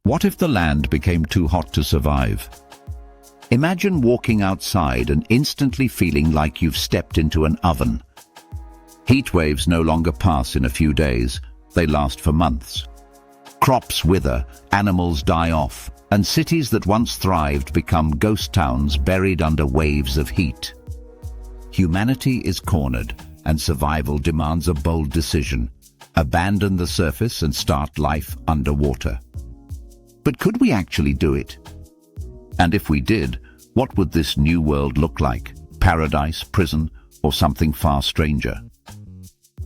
What if the land became too hot to survive? Imagine walking outside and instantly feeling like you've stepped into an oven. Heat waves no longer pass in a few days, they last for months. Crops wither, animals die off, and cities that once thrived become ghost towns buried under waves of heat. Humanity is cornered, and survival demands a bold decision: abandon the surface and start life underwater. But could we actually do it? And if we did, what would this new world look like? Paradise, prison, or something far stranger?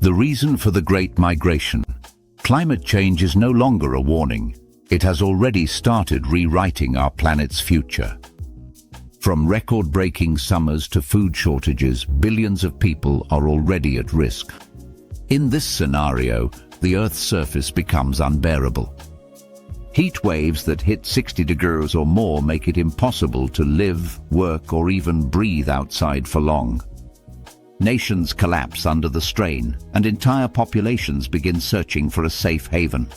The reason for the Great Migration. Climate change is no longer a warning. It has already started rewriting our planet's future. From record-breaking summers to food shortages, billions of people are already at risk. In this scenario, the Earth's surface becomes unbearable. Heat waves that hit 60 degrees or more make it impossible to live, work, or even breathe outside for long. Nations collapse under the strain, and entire populations begin searching for a safe haven.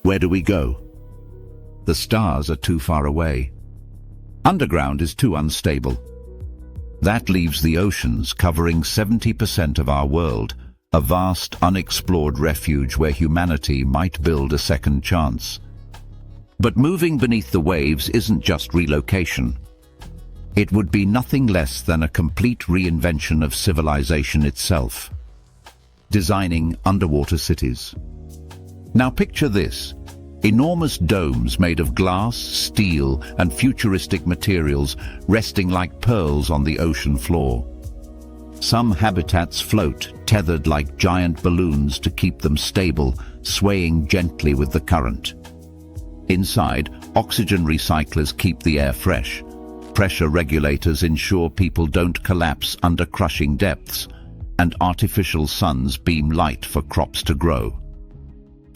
Where do we go? The stars are too far away. Underground is too unstable. That leaves the oceans, covering 70% of our world, a vast, unexplored refuge where humanity might build a second chance. But moving beneath the waves isn't just relocation. It would be nothing less than a complete reinvention of civilization itself. Designing underwater cities. Now picture this: enormous domes made of glass, steel, and futuristic materials resting like pearls on the ocean floor. Some habitats float, tethered like giant balloons to keep them stable, swaying gently with the current. Inside, oxygen recyclers keep the air fresh. Pressure regulators ensure people don't collapse under crushing depths, and artificial suns beam light for crops to grow.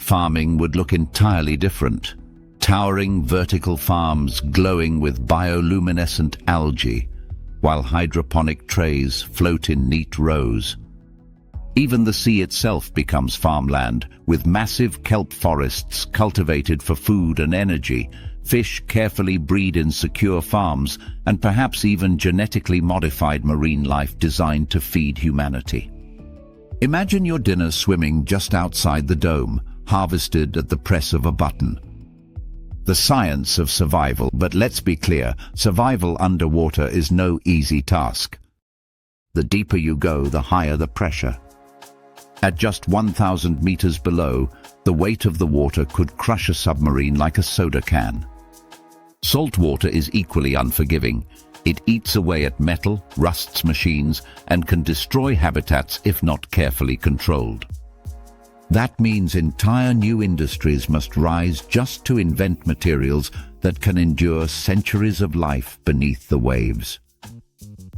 Farming would look entirely different. Towering vertical farms glowing with bioluminescent algae, while hydroponic trays float in neat rows. Even the sea itself becomes farmland, with massive kelp forests cultivated for food and energy. Fish carefully breed in secure farms, and perhaps even genetically modified marine life designed to feed humanity. Imagine your dinner swimming just outside the dome, harvested at the press of a button. The science of survival, but let's be clear, survival underwater is no easy task. The deeper you go, the higher the pressure. At just 1,000 meters below, the weight of the water could crush a submarine like a soda can. Salt water is equally unforgiving. It eats away at metal, rusts machines, and can destroy habitats if not carefully controlled. That means entire new industries must rise just to invent materials that can endure centuries of life beneath the waves.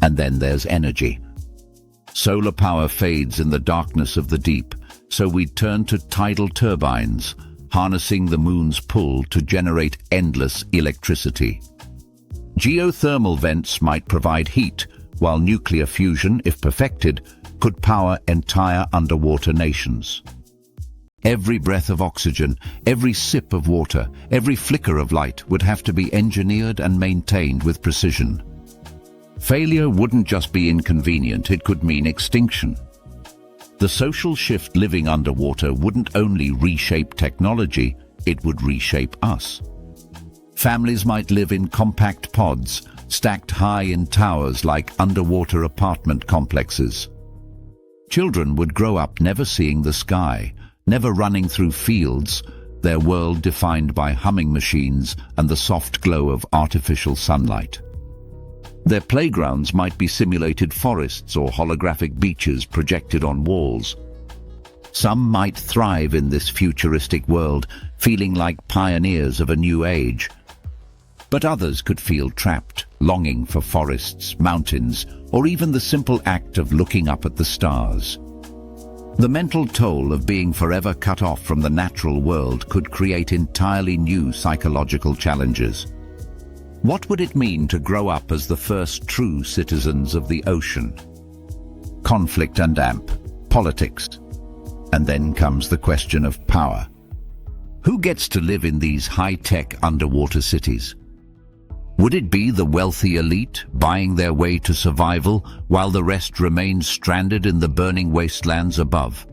And then there's energy. Solar power fades in the darkness of the deep, so we turn to tidal turbines, harnessing the moon's pull to generate endless electricity. Geothermal vents might provide heat, while nuclear fusion, if perfected, could power entire underwater nations. Every breath of oxygen, every sip of water, every flicker of light would have to be engineered and maintained with precision. Failure wouldn't just be inconvenient, it could mean extinction. The social shift living underwater wouldn't only reshape technology, it would reshape us. Families might live in compact pods, stacked high in towers like underwater apartment complexes. Children would grow up never seeing the sky, never running through fields, their world defined by humming machines and the soft glow of artificial sunlight. Their playgrounds might be simulated forests or holographic beaches projected on walls. Some might thrive in this futuristic world, feeling like pioneers of a new age. But others could feel trapped, longing for forests, mountains, or even the simple act of looking up at the stars. The mental toll of being forever cut off from the natural world could create entirely new psychological challenges. What would it mean to grow up as the first true citizens of the ocean? Conflict and politics. And then comes the question of power. Who gets to live in these high-tech underwater cities? Would it be the wealthy elite buying their way to survival while the rest remain stranded in the burning wastelands above?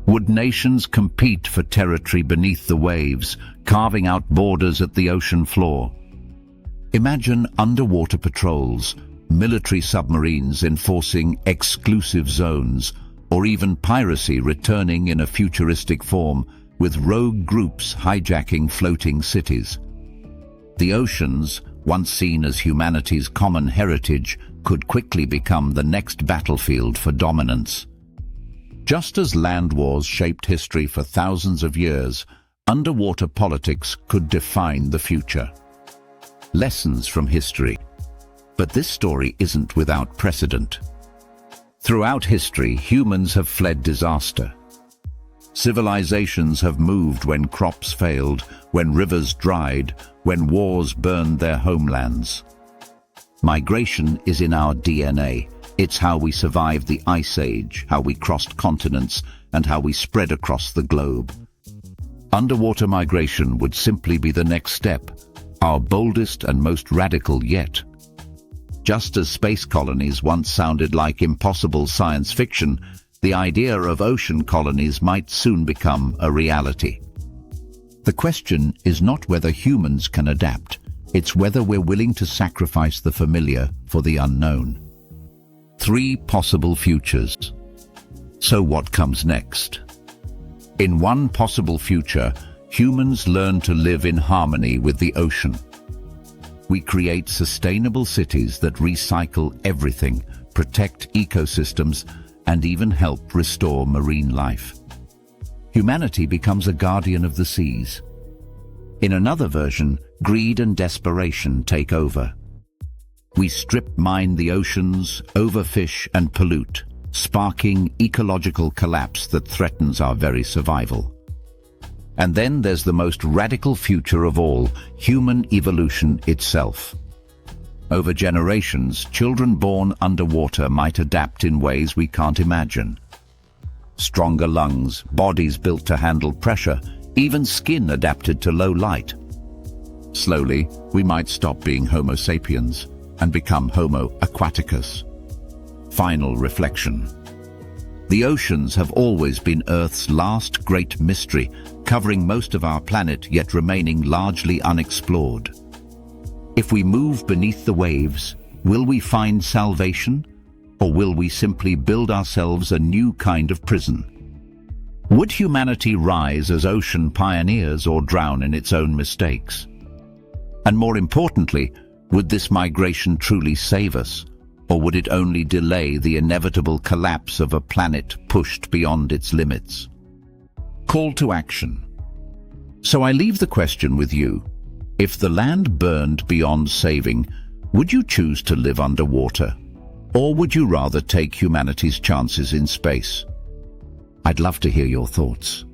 Would nations compete for territory beneath the waves, carving out borders at the ocean floor? Imagine underwater patrols, military submarines enforcing exclusive zones, or even piracy returning in a futuristic form, with rogue groups hijacking floating cities. The oceans, once seen as humanity's common heritage, could quickly become the next battlefield for dominance. Just as land wars shaped history for thousands of years, underwater politics could define the future. Lessons from history. But this story isn't without precedent. Throughout history, humans have fled disaster. Civilizations have moved when crops failed, when rivers dried, when wars burned their homelands. Migration is in our DNA. It's how we survived the Ice Age, how we crossed continents, and how we spread across the globe. Underwater migration would simply be the next step, our boldest and most radical yet. Just as space colonies once sounded like impossible science fiction, the idea of ocean colonies might soon become a reality. The question is not whether humans can adapt, it's whether we're willing to sacrifice the familiar for the unknown. 3 possible futures. So what comes next? In one possible future, humans learn to live in harmony with the ocean. We create sustainable cities that recycle everything, protect ecosystems, and even help restore marine life. Humanity becomes a guardian of the seas. In another version, greed and desperation take over. We strip mine the oceans, overfish and pollute, sparking ecological collapse that threatens our very survival. And then there's the most radical future of all, human evolution itself. Over generations, children born underwater might adapt in ways we can't imagine. Stronger lungs, bodies built to handle pressure, even skin adapted to low light. Slowly, we might stop being Homo sapiens and become Homo aquaticus. Final reflection. The oceans have always been Earth's last great mystery, covering most of our planet yet remaining largely unexplored. If we move beneath the waves, will we find salvation, or will we simply build ourselves a new kind of prison? Would humanity rise as ocean pioneers or drown in its own mistakes? And more importantly, would this migration truly save us, or would it only delay the inevitable collapse of a planet pushed beyond its limits? Call to action. So I leave the question with you. If the land burned beyond saving, would you choose to live underwater? Or would you rather take humanity's chances in space? I'd love to hear your thoughts.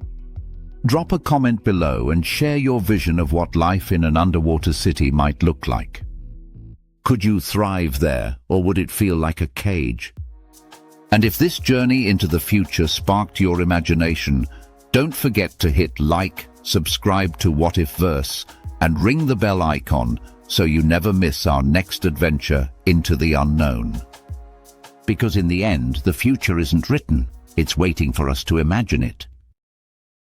Drop a comment below and share your vision of what life in an underwater city might look like. Could you thrive there, or would it feel like a cage? And if this journey into the future sparked your imagination, don't forget to hit like, subscribe to What If Verse, and ring the bell icon so you never miss our next adventure into the unknown. Because in the end, the future isn't written, it's waiting for us to imagine it.